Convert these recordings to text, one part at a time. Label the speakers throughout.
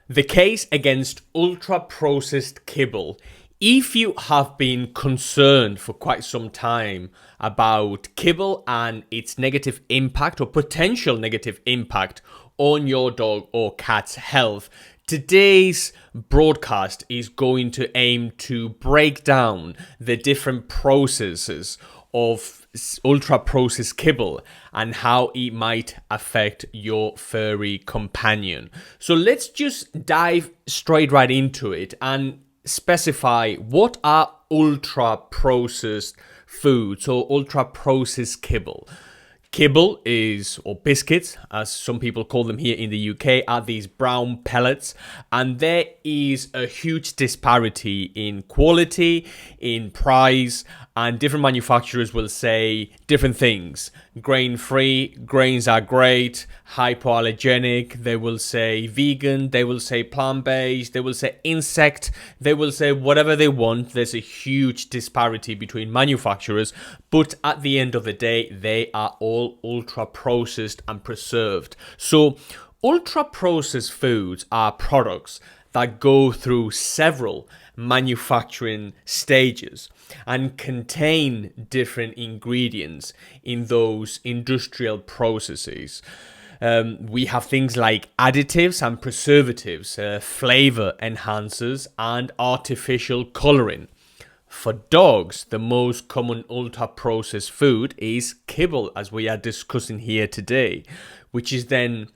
Speaker 1: The case against ultra-processed kibble. If you have been concerned for quite some time about kibble and its negative impact or potential negative impact on your dog or cat's health, today's broadcast is going to aim to break down the different processes of ultra processed kibble and how it might affect your furry companion. So let's just dive straight right into it and specify what are ultra processed foods or ultra processed kibble. Kibble is, or biscuits, as some people call them here in the UK, are these brown pellets, and there is a huge disparity in quality, in price, and different manufacturers will say different things. Grain-free, grains are great, hypoallergenic, they will say vegan, they will say plant-based, they will say insect, they will say whatever they want. There's a huge disparity between manufacturers, but at the end of the day, they are all ultra-processed and preserved. So, ultra-processed foods are products that go through several manufacturing stages and contain different ingredients in those industrial processes. We have things like additives and preservatives, flavor enhancers, and artificial coloring. For dogs, the most common ultra-processed food is kibble, as we are discussing here today, which is then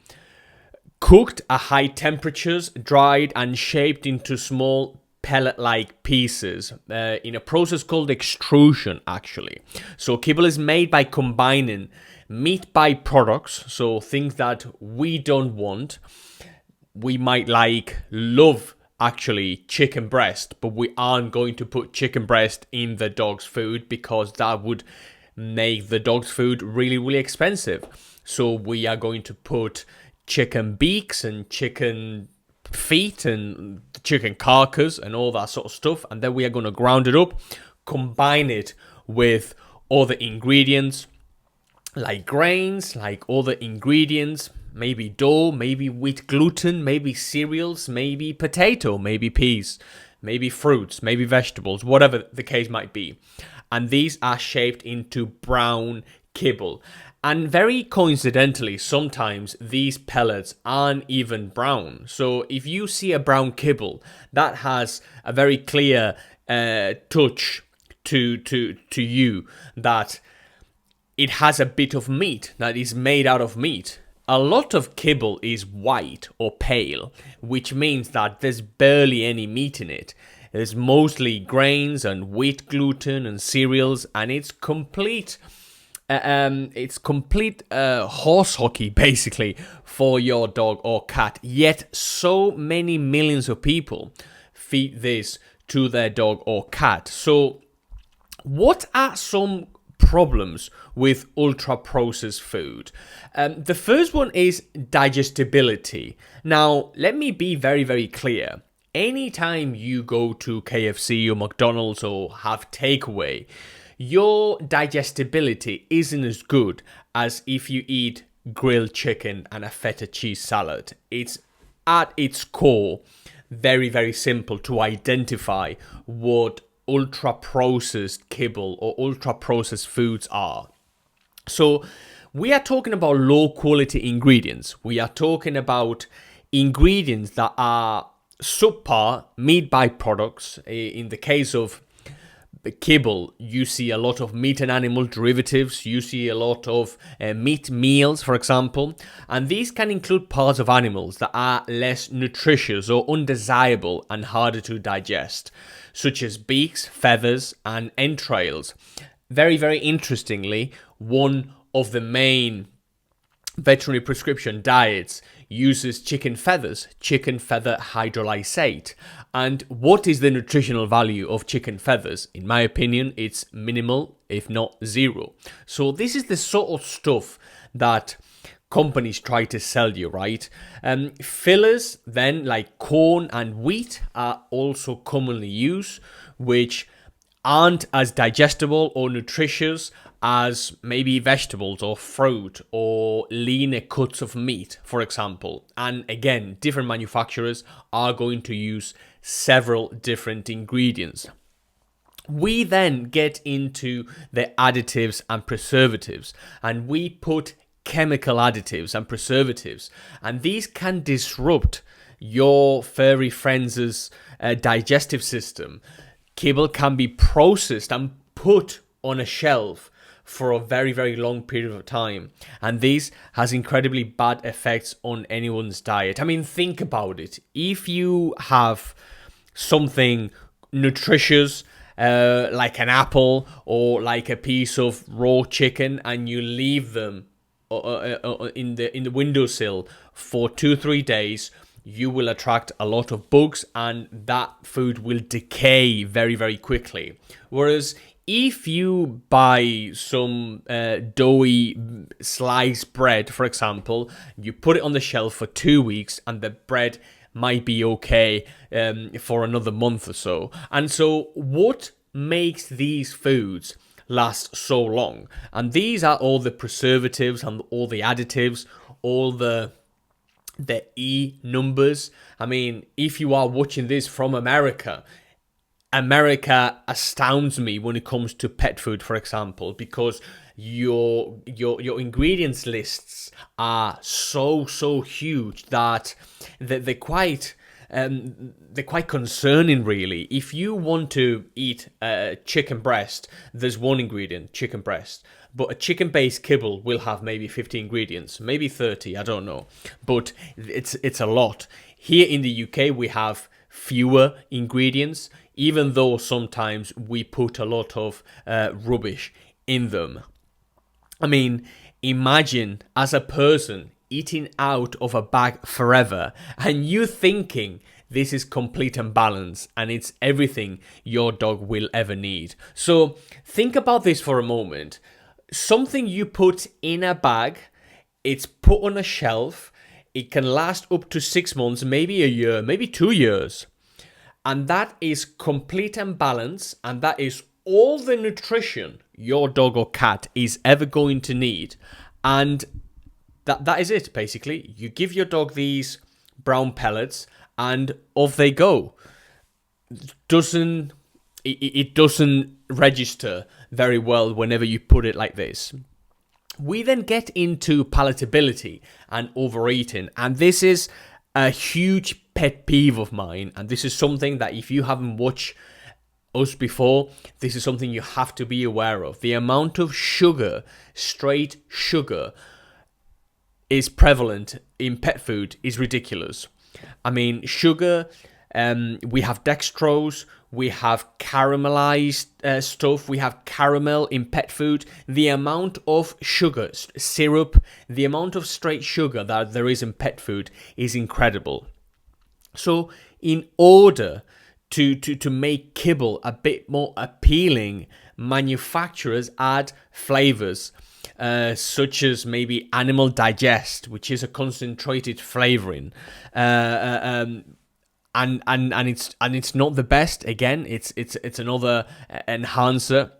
Speaker 1: cooked at high temperatures, dried and shaped into small pellet-like pieces in a process called extrusion, actually. So kibble is made by combining meat byproducts, so things that we don't want. We might love actually chicken breast, but we aren't going to put chicken breast in the dog's food because that would make the dog's food really, really expensive. So we are going to put chicken beaks and chicken feet and chicken carcass and all that sort of stuff, and then we are going to ground it up, combine it with other ingredients like grains, like other ingredients, maybe dough, maybe wheat gluten, maybe cereals, maybe potato, maybe peas, maybe fruits, maybe vegetables, whatever the case might be. And these are shaped into brown kibble. And very coincidentally, sometimes these pellets aren't even brown. So if you see a brown kibble, that has a very clear touch to you that it has a bit of meat, that is made out of meat. A lot of kibble is white or pale, which means that there's barely any meat in it. There's mostly grains and wheat gluten and cereals, and it's complete horse hockey basically for your dog or cat. Yet so many millions of people feed this to their dog or cat. So what are some problems with ultra processed food? The first one is digestibility. Now let me be very, very clear. Anytime you go to KFC or McDonald's or have takeaway, your digestibility isn't as good as if you eat grilled chicken and a feta cheese salad. It's at its core very, very simple to identify what ultra processed kibble or ultra processed foods are. So we are talking about low quality ingredients. We are talking about ingredients that are subpar meat byproducts. In the case of kibble, you see a lot of meat and animal derivatives, you see a lot of meat meals, for example, and these can include parts of animals that are less nutritious or undesirable and harder to digest, such as beaks, feathers, and entrails. Very, very interestingly, one of the main veterinary prescription diets uses chicken feathers, chicken feather hydrolysate. And what is the nutritional value of chicken feathers? In my opinion, it's minimal, if not zero. So this is the sort of stuff that companies try to sell you, right? Fillers then, like corn and wheat, are also commonly used, which aren't as digestible or nutritious as maybe vegetables or fruit or leaner cuts of meat, for example. And again, different manufacturers are going to use several different ingredients. We then get into the additives and preservatives, and we put chemical additives and preservatives, and these can disrupt your furry friend's digestive system. Kibble can be processed and put on a shelf for a very, very long period of time, and this has incredibly bad effects on anyone's diet. I mean, think about it. If you have something nutritious, like an apple or like a piece of raw chicken, and you leave them in the windowsill for 2-3 days, you will attract a lot of bugs, and that food will decay very, very quickly. Whereas if you buy some doughy sliced bread, for example, you put it on the shelf for 2 weeks, and the bread might be okay for another month or so. And so what makes these foods last so long? And these are all the preservatives and all the additives, all the E numbers. I mean, if you are watching this from America astounds me when it comes to pet food, for example, because your ingredients lists are so huge that they're quite concerning, really. If you want to eat chicken breast, there's one ingredient, chicken breast. But a chicken-based kibble will have maybe 50 ingredients, maybe 30, I don't know. But it's a lot. Here in the UK, we have fewer ingredients, even though sometimes we put a lot of rubbish in them. I mean, imagine as a person eating out of a bag forever, and you thinking this is complete and balanced and it's everything your dog will ever need. So think about this for a moment. Something you put in a bag, it's put on a shelf, it can last up to 6 months, maybe a year, maybe 2 years. And that is complete and balanced, and that is all the nutrition your dog or cat is ever going to need. And that is it, basically. You give your dog these brown pellets, and off they go. It doesn't register very well whenever you put it like this. We then get into palatability and overeating, and this is a huge pet peeve of mine, and this is something that if you haven't watched us before, this is something you have to be aware of. The amount of sugar, straight sugar, is prevalent in pet food is ridiculous. I mean, sugar, we have dextrose, we have caramelized stuff, we have caramel in pet food. The amount of sugar, syrup, the amount of straight sugar that there is in pet food is incredible. So in order to make kibble a bit more appealing, manufacturers add flavors, such as maybe animal digest, which is a concentrated flavoring, and it's not the best. Again, it's another enhancer,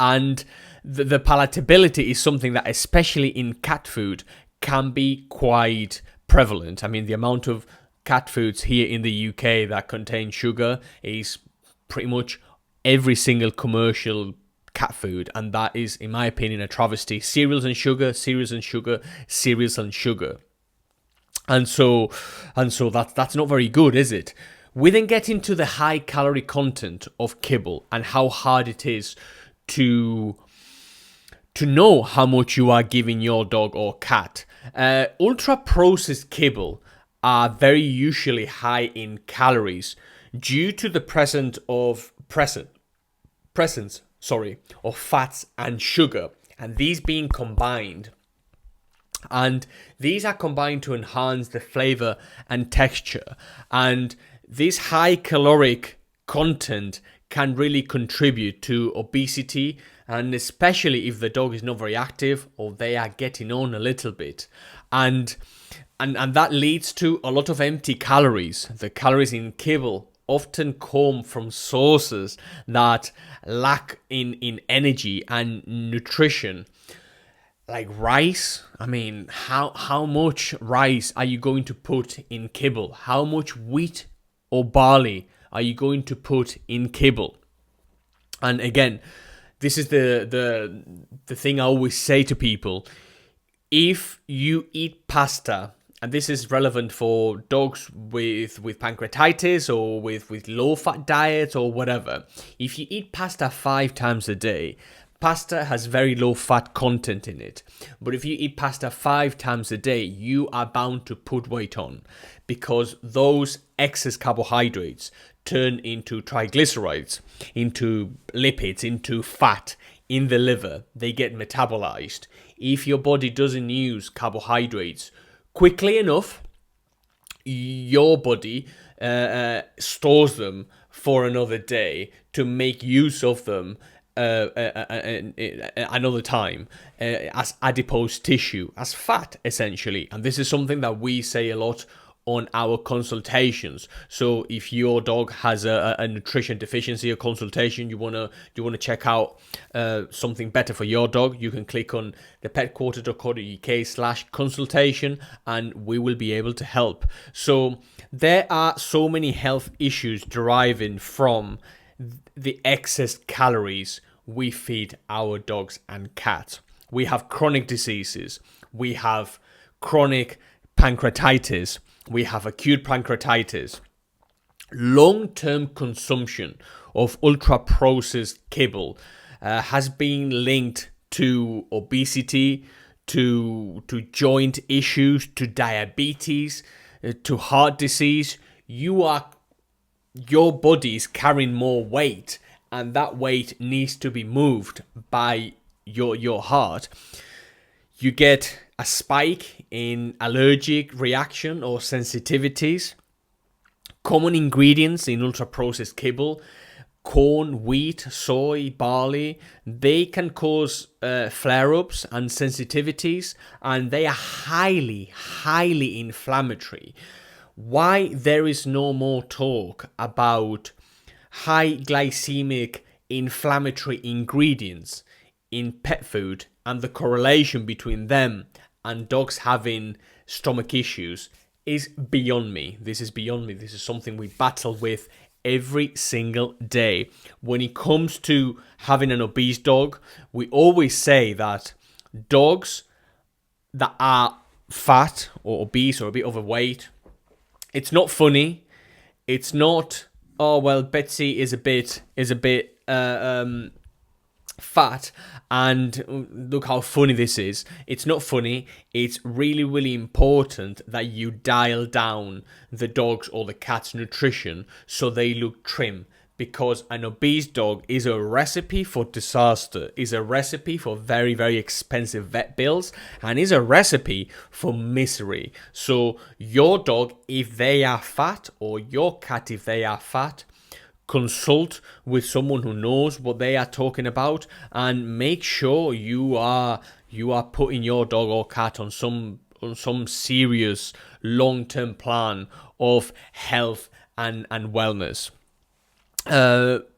Speaker 1: and the palatability is something that, especially in cat food, can be quite prevalent. I mean, the amount of cat foods here in the UK that contain sugar is pretty much every single commercial cat food, and that is, in my opinion, a travesty. Cereals and sugar, cereals and sugar, cereals and sugar. And so that's not very good, is it? We then get into the high calorie content of kibble and how hard it is to know how much you are giving your dog or cat. Ultra processed kibble are very usually high in calories due to the presence of fats and sugar, and these being combined. And these are combined to enhance the flavor and texture. And this high caloric content can really contribute to obesity, and especially if the dog is not very active or they are getting on a little bit. And that leads to a lot of empty calories. The calories in kibble often come from sources that lack in energy and nutrition. Like rice, I mean, how much rice are you going to put in kibble? How much wheat or barley are you going to put in kibble? And again, this is the thing I always say to people. If you eat pasta, and this is relevant for dogs with pancreatitis or with low-fat diets or whatever, if you eat pasta 5 times a day, pasta has very low fat content in it. But if you eat pasta 5 times a day, you are bound to put weight on, because those excess carbohydrates turn into triglycerides, into lipids, into fat in the liver. They get metabolized. If your body doesn't use carbohydrates quickly enough, your body stores them for another day to make use of them another time as adipose tissue, as fat essentially. And this is something that we say a lot on our consultations. So if your dog has a nutrition deficiency, a consultation, you wanna check out something better for your dog, you can click on thepetquarter.co.uk/consultation and we will be able to help. So there are so many health issues deriving from the excess calories we feed our dogs and cats. We have chronic diseases. We have chronic pancreatitis. We have acute pancreatitis. Long-term consumption of ultra-processed kibble has been linked to obesity, to joint issues, to diabetes, to heart disease. Your body is carrying more weight, and that weight needs to be moved by your heart. You get a spike in allergic reaction or sensitivities. Common ingredients in ultra-processed kibble, corn, wheat, soy, barley, they can cause flare-ups and sensitivities, and they are highly, highly inflammatory. Why there is no more talk about high glycemic inflammatory ingredients in pet food and the correlation between them and dogs having stomach issues is beyond me. This is beyond me. This is something we battle with every single day. When it comes to having an obese dog, we always say that dogs that are fat or obese or a bit overweight, it's not funny. It's not, oh well, Betsy is a bit fat and look how funny this is. It's not funny. It's really, really important that you dial down the dog's or the cat's nutrition so they look trim, because an obese dog is a recipe for disaster, is a recipe for very, very expensive vet bills, and is a recipe for misery. So your dog, if they are fat, or your cat, if they are fat, consult with someone who knows what they are talking about, and make sure you are putting your dog or cat on some serious long-term plan of health and wellness.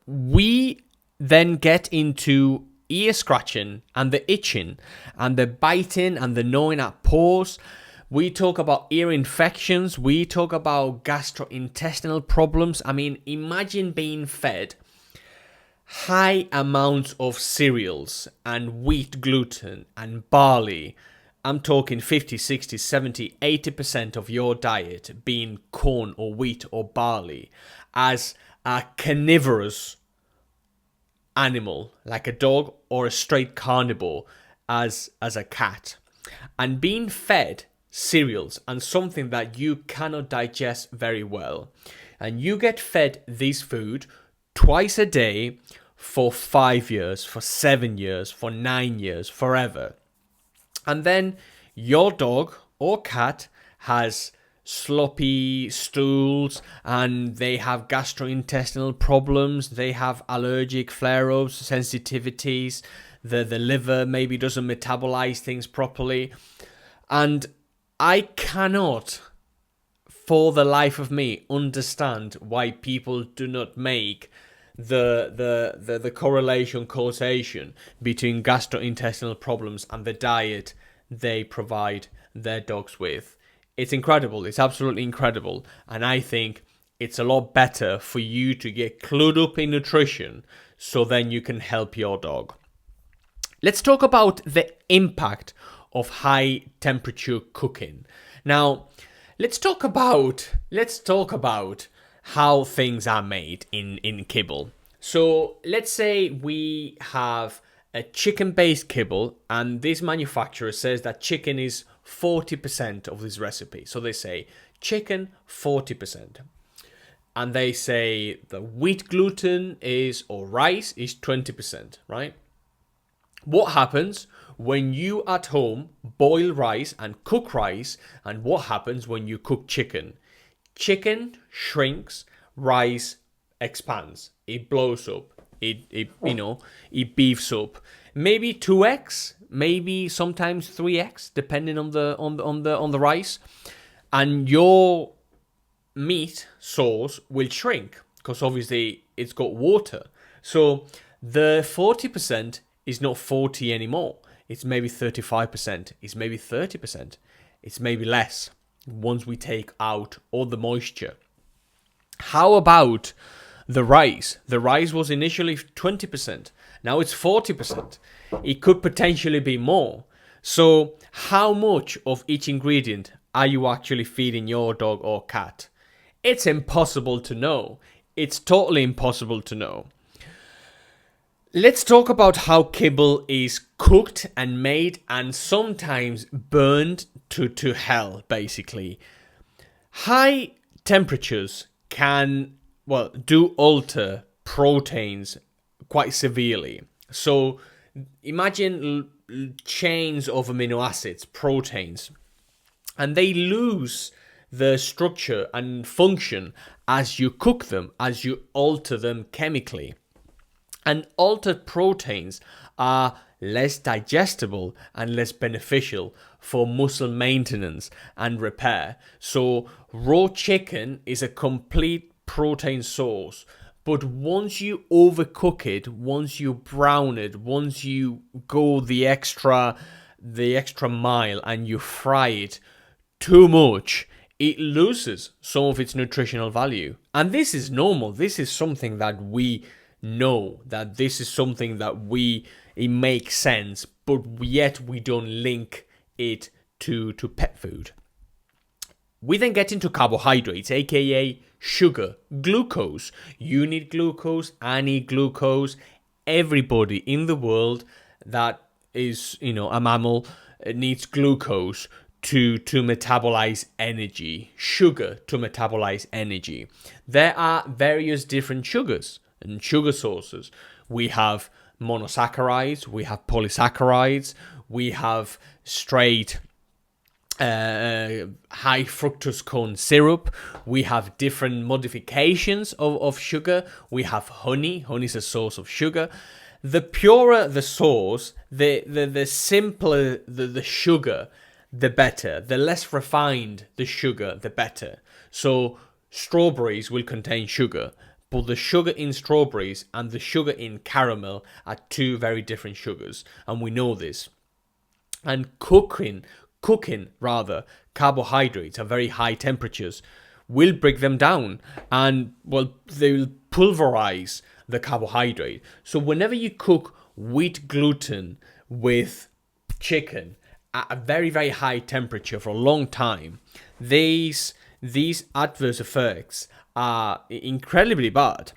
Speaker 1: We then get into ear scratching and the itching and the biting and the gnawing at paws. We talk about ear infections. We talk about gastrointestinal problems. I mean, imagine being fed high amounts of cereals and wheat gluten and barley. I'm talking 50, 60, 70, 80% of your diet being corn or wheat or barley as a carnivorous animal, like a dog, or a straight carnivore as a cat, and being fed cereals and something that you cannot digest very well, and you get fed this food twice a day for 5 years, for 7 years, for 9 years, forever, and then your dog or cat has sloppy stools and they have gastrointestinal problems, they have allergic flare-ups, sensitivities, the liver maybe doesn't metabolize things properly, and I cannot for the life of me understand why people do not make the correlation causation between gastrointestinal problems and the diet they provide their dogs with. It's incredible. It's absolutely incredible. And I think it's a lot better for you to get clued up in nutrition so then you can help your dog. Let's talk about the impact of high temperature cooking. Now, let's talk about how things are made in kibble. So let's say we have a chicken-based kibble, and this manufacturer says that chicken is 40% of this recipe. So they say chicken 40%. And they say the wheat gluten is, or rice is 20%, right? What happens when you at home boil rice and cook rice, and what happens when you cook chicken? Chicken shrinks, rice expands, it blows up, it beefs up. Maybe 2x, maybe sometimes 3x, depending on the rice, and your meat source will shrink because obviously it's got water. So the 40% is not 40 anymore. It's maybe 35%. It's maybe 30%. It's maybe less once we take out all the moisture. How about the rice? The rice was initially 20%. Now it's 40%. It could potentially be more. So how much of each ingredient are you actually feeding your dog or cat? It's impossible to know. It's totally impossible to know. Let's talk about how kibble is cooked and made and sometimes burned to hell, basically. High temperatures can, do alter proteins quite severely. So imagine chains of amino acids, proteins, and they lose the structure and function as you cook them, as you alter them chemically. And altered proteins are less digestible and less beneficial for muscle maintenance and repair. So raw chicken is a complete protein source, but once you overcook it, once you brown it, once you go the extra mile and you fry it too much, it loses some of its nutritional value. And this is normal. This is something that we know, that this is something that it makes sense, but yet we don't link it to pet food. We then get into carbohydrates, aka sugar, glucose. You need glucose, I need glucose. Everybody in the world that is, a mammal needs glucose to metabolize energy, sugar to metabolize energy. There are various different sugars and sugar sources. We have monosaccharides, we have polysaccharides, we have straight high fructose corn syrup, we have different modifications of sugar, we have honey is a source of sugar. The purer the source, the simpler the sugar, the better. The less refined the sugar, the better. So strawberries will contain sugar, but the sugar in strawberries and the sugar in caramel are two very different sugars, and we know this. And cooking carbohydrates at very high temperatures will break them down, and they will pulverize the carbohydrate. So whenever you cook wheat gluten with chicken at a very, very high temperature for a long time, these adverse effects are incredibly bad.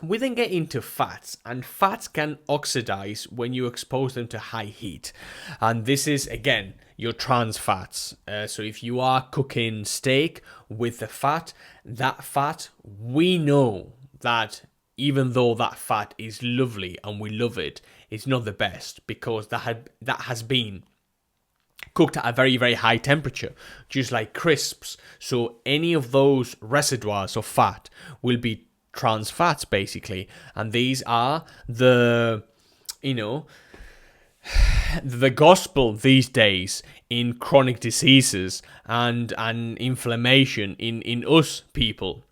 Speaker 1: We then get into fats, and fats can oxidize when you expose them to high heat. And this is, again, your trans fats. So if you are cooking steak with the fat, that fat, we know that even though that fat is lovely and we love it, it's not the best because that has been cooked at a very, very high temperature, just like crisps. So any of those residues of fat will be trans fats, basically. And these are the the gospel these days in chronic diseases and inflammation in us people.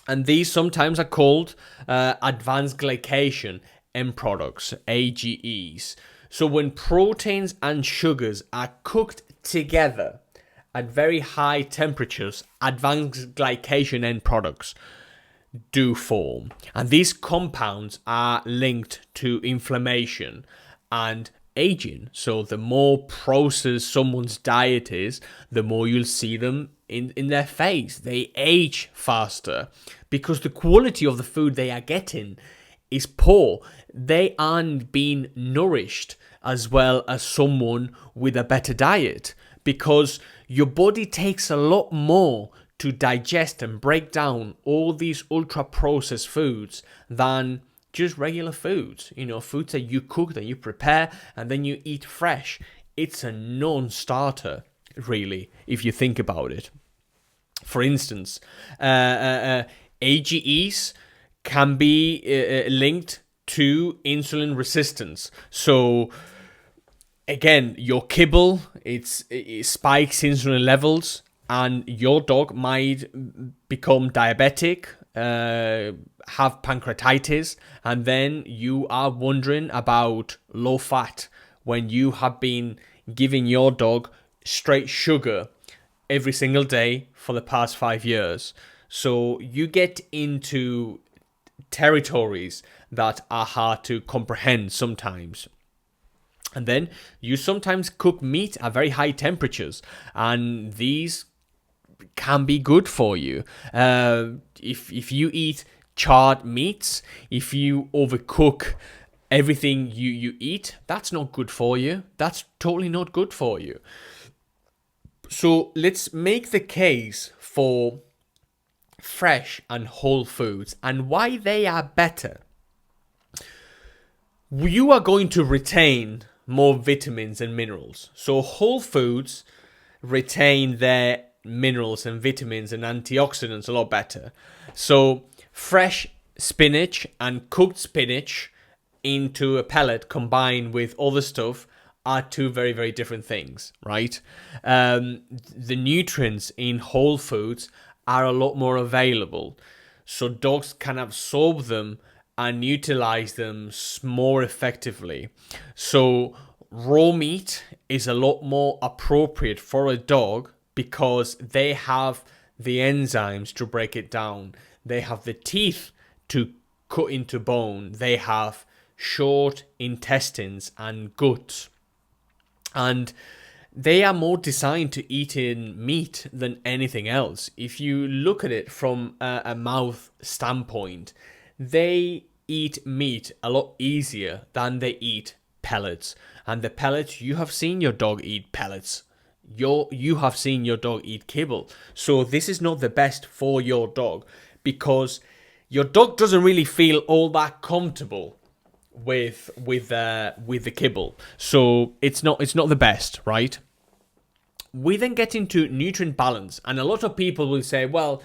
Speaker 1: And these sometimes are called advanced glycation end products, AGEs. So when proteins and sugars are cooked together at very high temperatures, advanced glycation end products do form. And these compounds are linked to inflammation and aging. So the more processed someone's diet is, the more you'll see them in their face. They age faster because the quality of the food they are getting is poor. They aren't being nourished as well as someone with a better diet, because your body takes a lot more to digest and break down all these ultra processed foods than just regular foods. You know, foods that you cook, that you prepare, and then you eat fresh. It's a non-starter, really, if you think about it. For instance, AGEs can be linked to insulin resistance. So again, your kibble, it spikes insulin levels, and your dog might become diabetic, have pancreatitis, and then you are wondering about low fat when you have been giving your dog straight sugar every single day for the past 5 years. So you get into territories that are hard to comprehend sometimes. And then you sometimes cook meat at very high temperatures, and these can be good for you. If you eat charred meats, if you overcook everything you eat, that's not good for you. That's totally not good for you. So let's make the case for fresh and whole foods and why they are better. You are going to retain more vitamins and minerals. So whole foods retain their minerals and vitamins and antioxidants a lot better. So fresh spinach and cooked spinach into a pellet combined with other stuff are two very, very different things, right? The nutrients in whole foods are a lot more available, so dogs can absorb them and utilize them more effectively. So raw meat is a lot more appropriate for a dog because they have the enzymes to break it down. They have the teeth to cut into bone. They have short intestines and gut. And they are more designed to eat in meat than anything else. If you look at it from a mouth standpoint, they eat meat a lot easier than they eat pellets. And the pellets, you have seen your dog eat pellets. You have seen your dog eat kibble. So this is not the best for your dog because your dog doesn't really feel all that comfortable with the kibble. So it's not the best, right? We then get into nutrient balance, and a lot of people will say, well,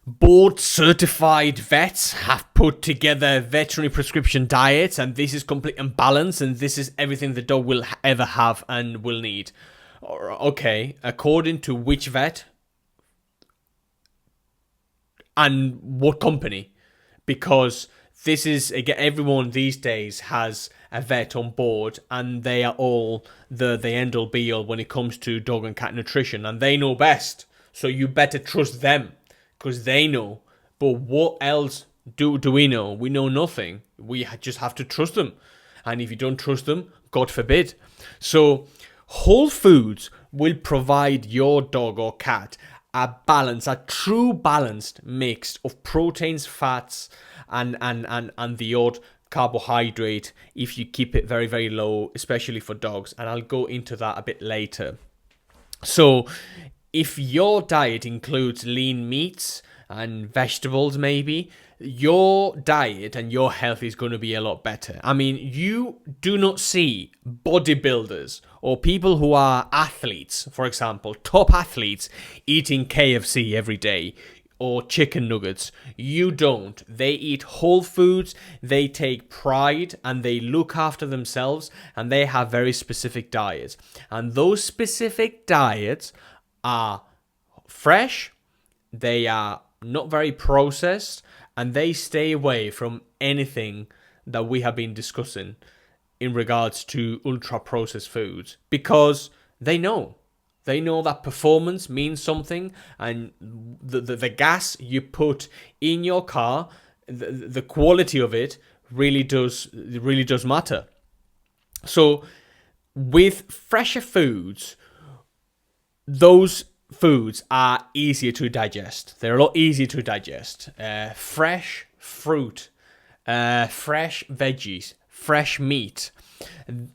Speaker 1: board certified vets have put together veterinary prescription diets, and this is complete imbalance, and this is everything the dog will ever have and will need. Okay, according to which vet and what company? Because this is, again, everyone these days has a vet on board, and they are all the end all be all when it comes to dog and cat nutrition, and they know best. So you better trust them because they know. But what else do we know? We know nothing. We just have to trust them. And if you don't trust them, God forbid. So whole foods will provide your dog or cat a true balanced mix of proteins, fats, and the odd carbohydrate if you keep it very, very low, especially for dogs. And I'll go into that a bit later. So if your diet includes lean meats and vegetables, maybe, your diet and your health is going to be a lot better. I mean, you do not see bodybuilders or people who are athletes, for example, top athletes, eating KFC every day. or chicken nuggets. You don't. They eat whole foods, they take pride, and they look after themselves, and they have very specific diets. And those specific diets are fresh, they are not very processed, and they stay away from anything that we have been discussing in regards to ultra processed foods, because they know that performance means something, and the gas you put in your car, the quality of it really does matter. So with fresher foods, those foods are easier to digest. They're a lot easier to digest. Fresh fruit, fresh veggies, fresh meat,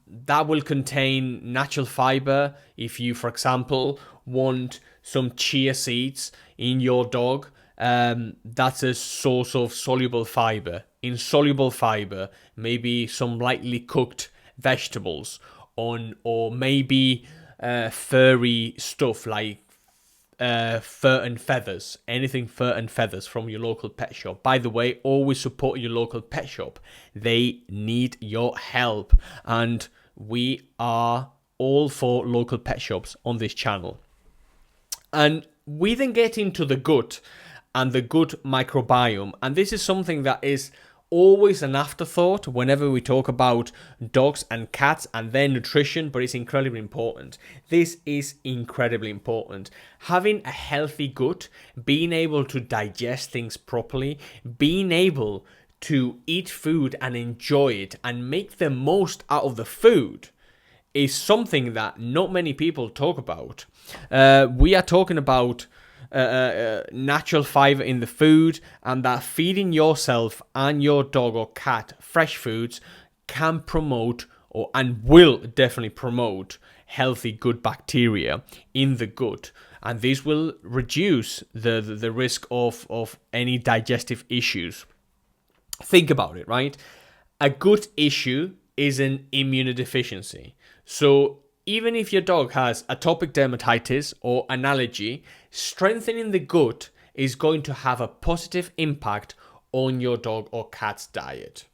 Speaker 1: that will contain natural fiber. If you, for example, want some chia seeds in your dog, that's a source of soluble fiber. Insoluble fiber, maybe some lightly cooked vegetables, or maybe furry stuff like fur and feathers, anything fur and feathers from your local pet shop. By the way, always support your local pet shop. They need your help, and we are all for local pet shops on this channel. And we then get into the gut and the gut microbiome, and this is something that is always an afterthought whenever we talk about dogs and cats and their nutrition, but it's incredibly important. This is incredibly important. Having a healthy gut, being able to digest things properly, being able to eat food and enjoy it and make the most out of the food is something that not many people talk about. We are talking about natural fiber in the food, and that feeding yourself and your dog or cat fresh foods can promote and will definitely promote healthy good bacteria in the gut, and this will reduce the risk of any digestive issues. Think about it, right? A gut issue is an immunodeficiency. So even if your dog has atopic dermatitis or an allergy, strengthening the gut is going to have a positive impact on your dog or cat's diet.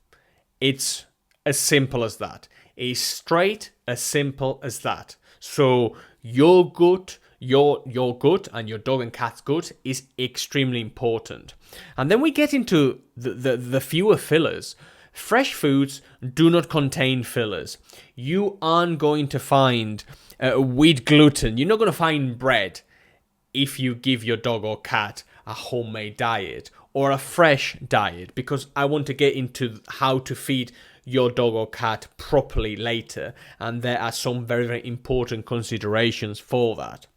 Speaker 1: It's as simple as that. It's straight as simple as that. So your gut, your gut and your dog and cat's gut is extremely important. And then we get into the fewer fillers. Fresh foods do not contain fillers. You aren't going to find wheat gluten. You're not going to find bread if you give your dog or cat a homemade diet or a fresh diet, because I want to get into how to feed your dog or cat properly later, and there are some very, very important considerations for that.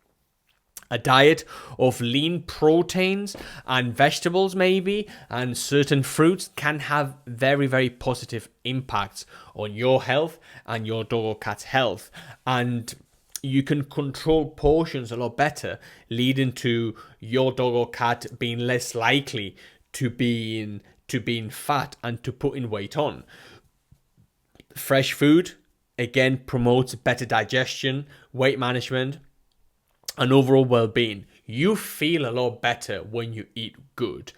Speaker 1: A diet of lean proteins and vegetables maybe, and certain fruits can have very, very positive impacts on your health and your dog or cat's health. And you can control portions a lot better, leading to your dog or cat being less likely to being fat and to putting weight on. Fresh food, again, promotes better digestion, weight management, and overall well-being. You feel a lot better when you eat good.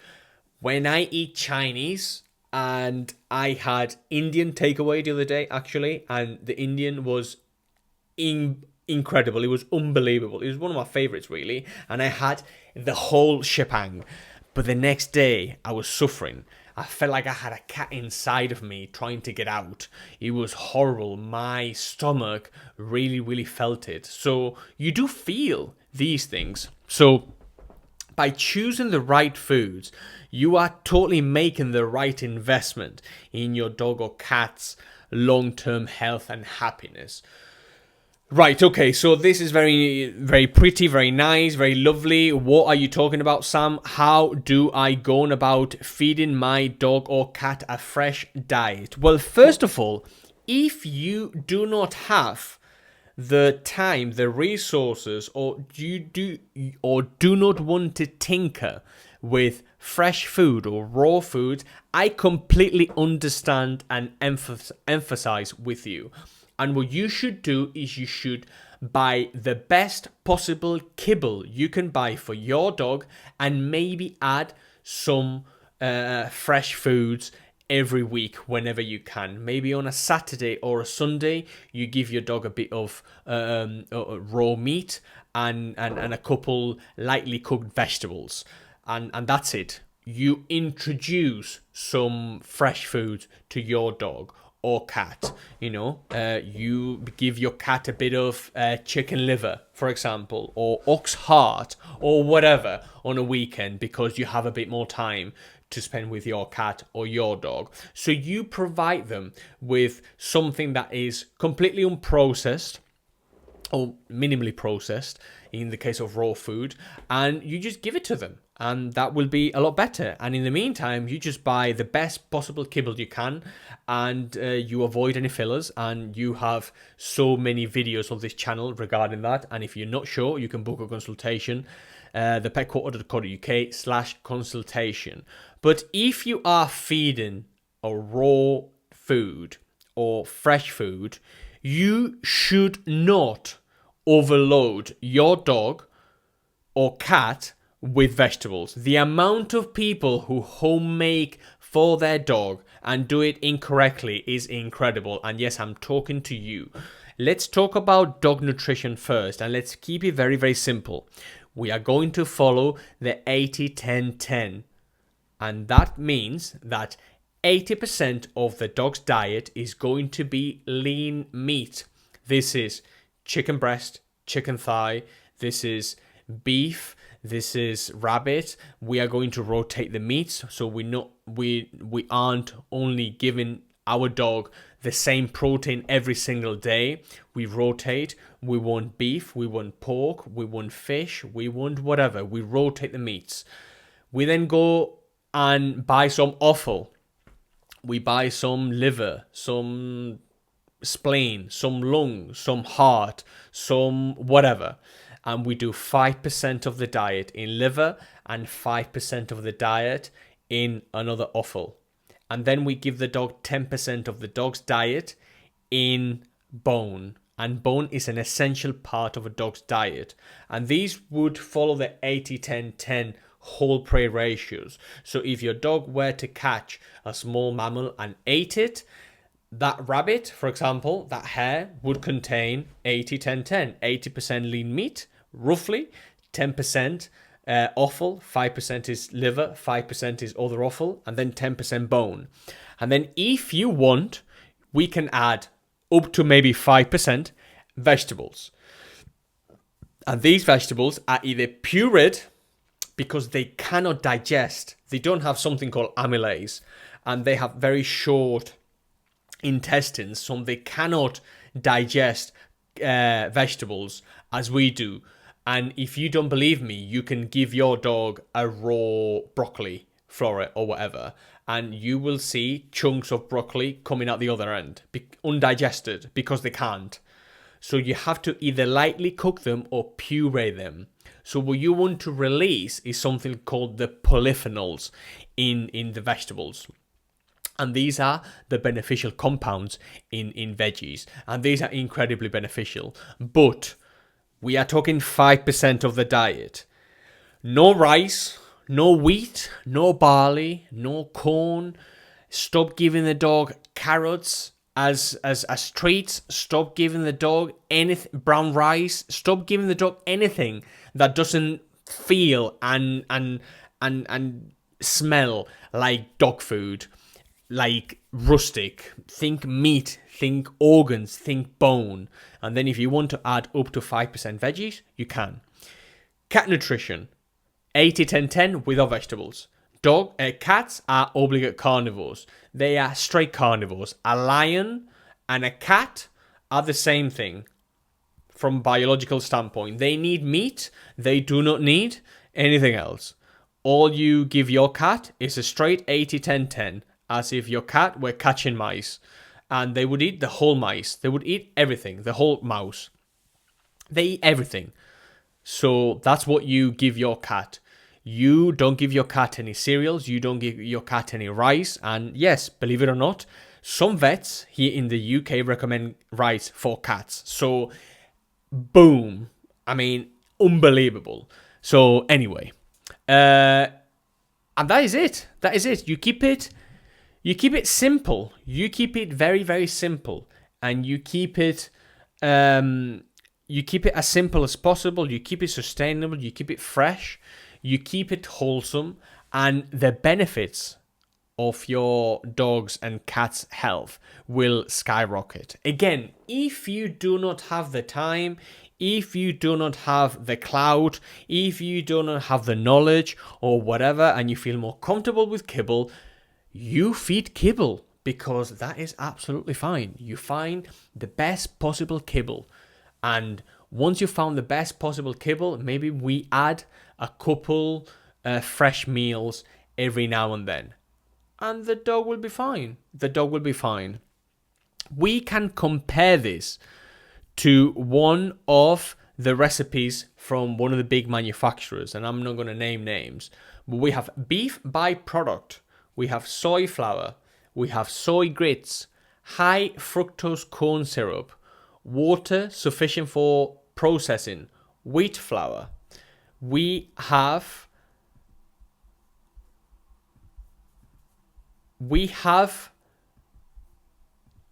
Speaker 1: When I eat Chinese, and I had Indian takeaway the other day actually, and the Indian was incredible. It was unbelievable. It was one of my favorites really, and I had the whole shebang. But the next day I was suffering. I felt like I had a cat inside of me trying to get out. It was horrible. My stomach really, really felt it. So you do feel these things. So by choosing the right foods, you are totally making the right investment in your dog or cat's long-term health and happiness. Right, okay, so this is very, very pretty, very nice, very lovely. What are you talking about, Sam? How do I go on about feeding my dog or cat a fresh diet? Well, first of all, if you do not have the time, the resources, or do not want to tinker with fresh food or raw food, I completely understand and emphasize with you. And what you should do is you should buy the best possible kibble you can buy for your dog, and maybe add some fresh foods every week whenever you can. Maybe on a Saturday or a Sunday, you give your dog a bit of raw meat and a couple lightly cooked vegetables, and that's it. You introduce some fresh food to your dog or cat. You give your cat a bit of chicken liver, for example, or ox heart or whatever on a weekend, because you have a bit more time to spend with your cat or your dog. So you provide them with something that is completely unprocessed or minimally processed in the case of raw food, and you just give it to them, and that will be a lot better. And in the meantime, you just buy the best possible kibble you can, and you avoid any fillers, and you have so many videos on this channel regarding that. And if you're not sure, you can book a consultation, thepetquarter.co.uk/consultation. But if you are feeding a raw food or fresh food, you should not overload your dog or cat with vegetables. The amount of people who home make for their dog and do it incorrectly is incredible. And yes, I'm talking to you. Let's talk about dog nutrition first, and let's keep it very, very simple. We are going to follow the 80-10-10. And that means that 80% of the dog's diet is going to be lean meat. This is chicken breast, chicken thigh, this is beef, this is rabbit. We are going to rotate the meats, so we aren't only giving our dog the same protein every single day. We rotate. We want beef, we want pork, we want fish, we want whatever. We rotate the meats. We then go and buy some offal. We buy some liver, some spleen, some lung, some heart, some whatever. And we do 5% of the diet in liver and 5% of the diet in another offal. And then we give the dog 10% of the dog's diet in bone. And bone is an essential part of a dog's diet. And these would follow the 80-10-10 whole prey ratios. So if your dog were to catch a small mammal and ate it, that rabbit, for example, that hare would contain 80-10-10, 80% lean meat, roughly, 10% offal, 5% is liver, 5% is other offal, and then 10% bone. And then if you want, we can add up to maybe 5% vegetables. And these vegetables are either pureed, because they cannot digest. They don't have something called amylase, and they have very short intestines, so they cannot digest vegetables as we do. And if you don't believe me, you can give your dog a raw broccoli floret or whatever, and you will see chunks of broccoli coming out the other end, undigested, because they can't. So you have to either lightly cook them or puree them. So what you want to release is something called the polyphenols in the vegetables. And these are the beneficial compounds in veggies. And these are incredibly beneficial. But we are talking 5% of the diet. No rice, no wheat, no barley, no corn. Stop giving the dog carrots as treats. Stop giving the dog anything, brown rice. Stop giving the dog anything that doesn't feel and smell like dog food, like rustic. Think meat, think organs, think bone. And then if you want to add up to 5% veggies, you can. Cat nutrition, 80-10-10 without vegetables. Cats are obligate carnivores. They are straight carnivores. A lion and a cat are the same thing from a biological standpoint. They need meat. They do not need anything else. All you give your cat is a straight 80-10-10, as if your cat were catching mice. And they would eat the whole mice. They would eat everything, the whole mouse. They eat everything. So that's what you give your cat. You don't give your cat any cereals. You don't give your cat any rice. And yes, believe it or not, some vets here in the UK recommend rice for cats. So boom. I mean, unbelievable. So anyway, and that is it. That is it. You keep it simple. You keep it very, very simple, and you keep it as simple as possible. You keep it sustainable. You keep it fresh. You keep it wholesome, and the benefits of your dog's and cat's health will skyrocket. Again, if you do not have the time, if you do not have the clout, if you do not have the knowledge or whatever, and you feel more comfortable with kibble, you feed kibble, because that is absolutely fine. You find the best possible kibble, and once you found the best possible kibble, maybe we add a couple fresh meals every now and then, and the dog will be fine. The dog will be fine. We can compare this to one of the recipes from one of the big manufacturers, and I'm not going to name names, but we have beef byproduct, we have soy flour, we have soy grits, high fructose corn syrup, water sufficient for processing, wheat flour. We have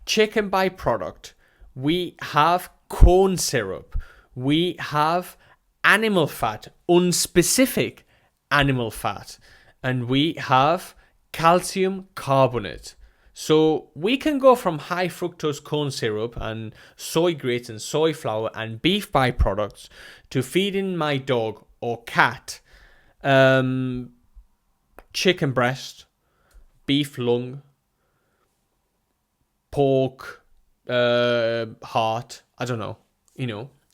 Speaker 1: chicken byproduct. We have corn syrup. We have animal fat, unspecific animal fat. And we have calcium carbonate. So we can go from high fructose corn syrup and soy grits and soy flour and beef byproducts to feeding my dog or cat chicken breast, beef lung, pork heart. I don't know.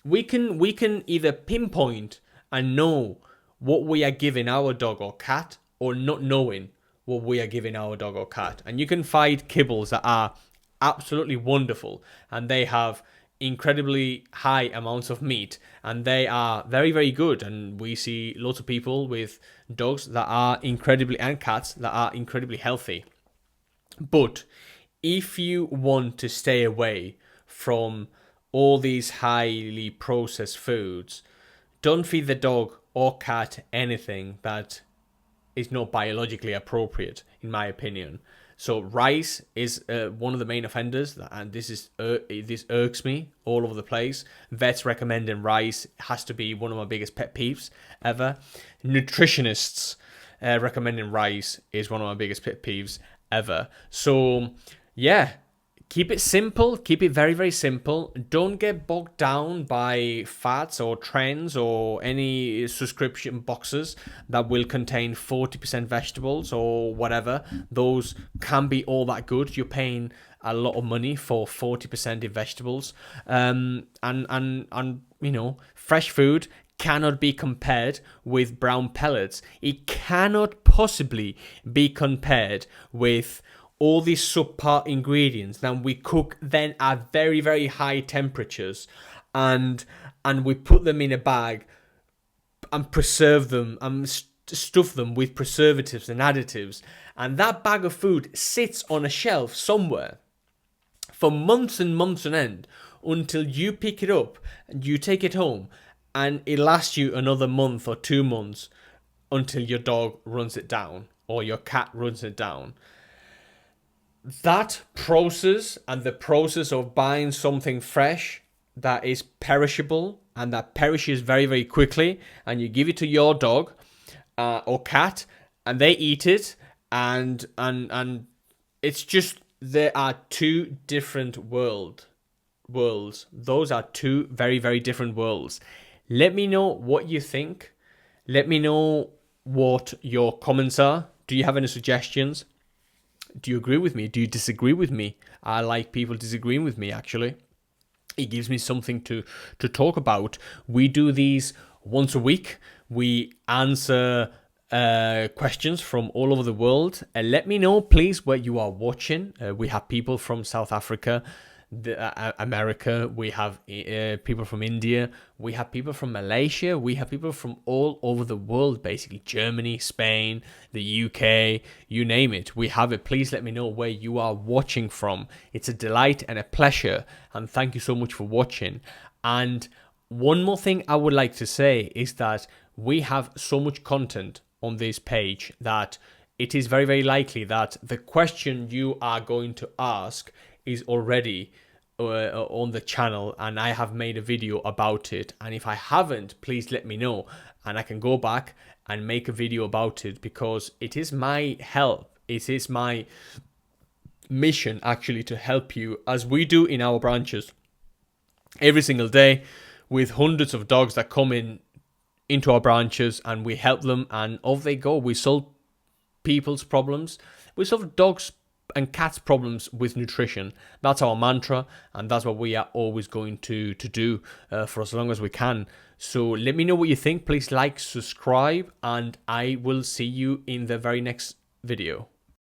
Speaker 1: We can either pinpoint and know what we are giving our dog or cat, or not knowing what we are giving our dog or cat. And you can find kibbles that are absolutely wonderful, and they have incredibly high amounts of meat, and they are very, very good. And we see lots of people with dogs that are and cats that are incredibly healthy. But if you want to stay away from all these highly processed foods, don't feed the dog or cat anything that is not biologically appropriate, in my opinion. So rice is one of the main offenders, and this irks me all over the place. Vets recommending rice has to be one of my biggest pet peeves ever. Nutritionists recommending rice is one of my biggest pet peeves ever. So yeah, keep it simple. Keep it very, very simple. Don't get bogged down by fads or trends or any subscription boxes that will contain 40% vegetables or whatever. Those can be all that good. You're paying a lot of money for 40% in vegetables. And fresh food cannot be compared with brown pellets. It cannot possibly be compared with all these subpar ingredients that we cook then at very, very high temperatures, and we put them in a bag and preserve them and stuff them with preservatives and additives, and that bag of food sits on a shelf somewhere for months and months on end until you pick it up and you take it home, and it lasts you another month or 2 months until your dog runs it down or your cat runs it down. That process and the process of buying something fresh that is perishable and that perishes very, very quickly, and you give it to your dog or cat and they eat it, and it's just, there are two different worlds. Those are two very, very different worlds. Let me know what you think. Let me know what your comments are. Do you have any suggestions? Do you agree with me? Do you disagree with me? I like people disagreeing with me, actually. It gives me something to talk about. We do these once a week. We answer questions from all over the world. Let me know, please, where you are watching. We have people from South Africa, America. We have people from India. We have people from Malaysia. We have people from all over the world, basically. Germany, Spain, the UK, you name it. We have it. Please let me know where you are watching from. It's a delight and a pleasure. And thank you so much for watching. And One more thing I would like to say is that we have so much content on this page that it is very, very likely that the question you are going to ask is already on the channel, and I have made a video about it. And if I haven't, please let me know, and I can go back and make a video about it, because it is my help. It is my mission actually to help you, as we do in our branches every single day, with hundreds of dogs that come into our branches, and we help them, and off they go. We solve people's problems. We solve dogs and cats' problems with nutrition. That's our mantra, and that's what we are always going to do for as long as we can. So let me know what you think. Please like, subscribe, and I will see you in the very next video.